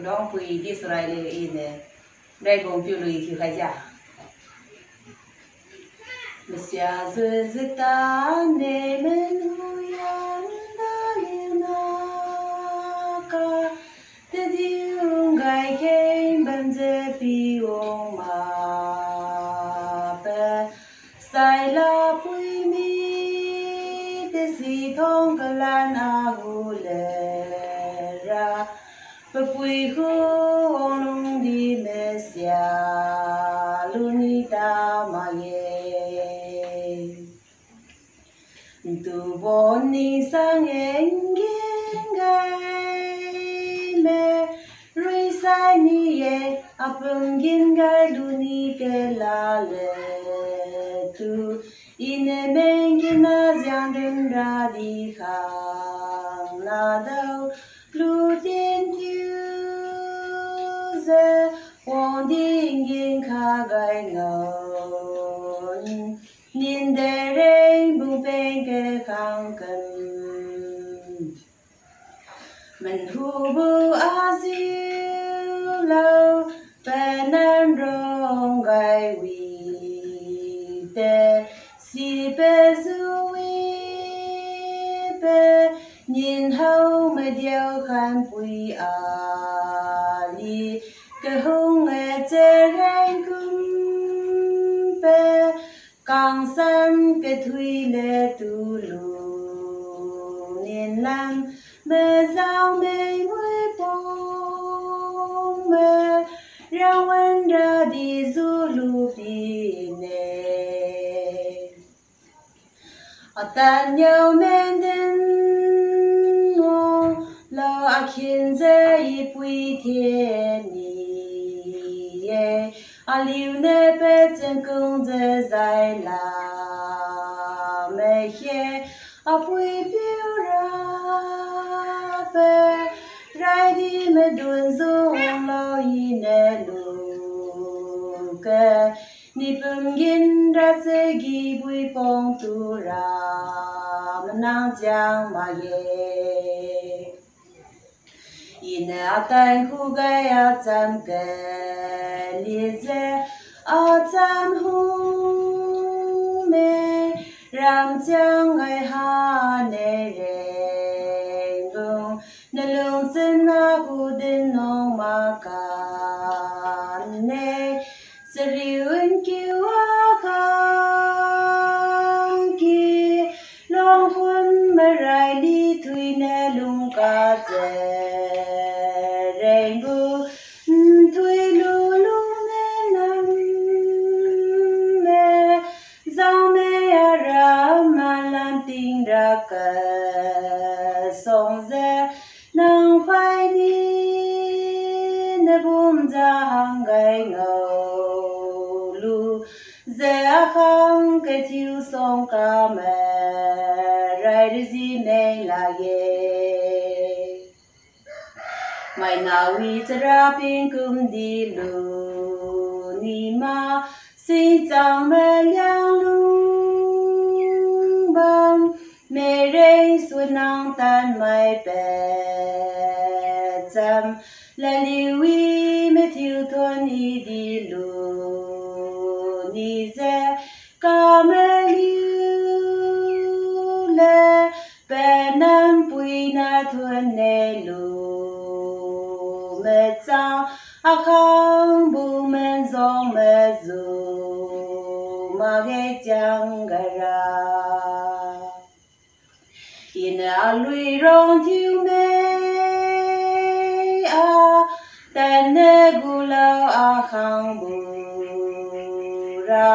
long pui đi sợi lệ in đây bông phiêu lùi thì khai giả Messia zeta ne men huyan dalinaka te diung gai ken benze piong ma pe sai la pui mi te si thong kalan a hu le ra pe pui hu ong lung di Messia lunita ma ye tu bon ni sang en gai me rui sai ni ye apung gin gai lu ni ke la le tu ine men gina jiang den ra di khang la dao lu tiên tu ze wong ding yin kha gai ngon nhìn đề rênh bù bên kê khang cần mình hù bù a diêu lâu bè nan rong gai vi tê si bê du vi bê nhìn hâu mê điêu khăn bùi a li kê hông nghe chê rênh cung bê càng san cái thui lệ tu lu niên lam mê giao mê mũi bông mê rau ăn ra đi du lu đi nè ở tan nhau men đến ngô lo a khiến dễ bùi thiên a liu ne pe chen kung de zai la me he a pui piu ra pe rai di me dun zo lo yi ne lu ke ni pung gin ra se gi bui pong tu ra nang jiang ma ye ine a tan khu gai a cham ke li ze a cham hu me ram chang gai ha ne re lung ne lung sen na hu din no ma ka ne se riun ki wa khang ki long hun me rai li thui ne lung ka ze rainbow thui lu lu ne nam me zao me ra ma lam ting ra ka song ze nang phai ni ne bum ja hang gai ngau lu ze khang ke thiu song ka me rai zi ne la ye mai na wi tra pin kum di lu ni ma si chang me liang lu bang me re su nang tan mai pe cham la li wi me thiu thon i di lu ni ze ka me liu le pe nam pui na thon ne lu mẹ cha a khang bu men zong mẹ zu ma ge chang ga ra in a lui rong thiu me a tan ne gu lao a khang bu ra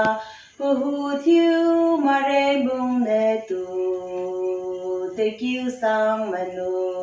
hu hu thiu ma re bung ne tu te kiu sang ma nu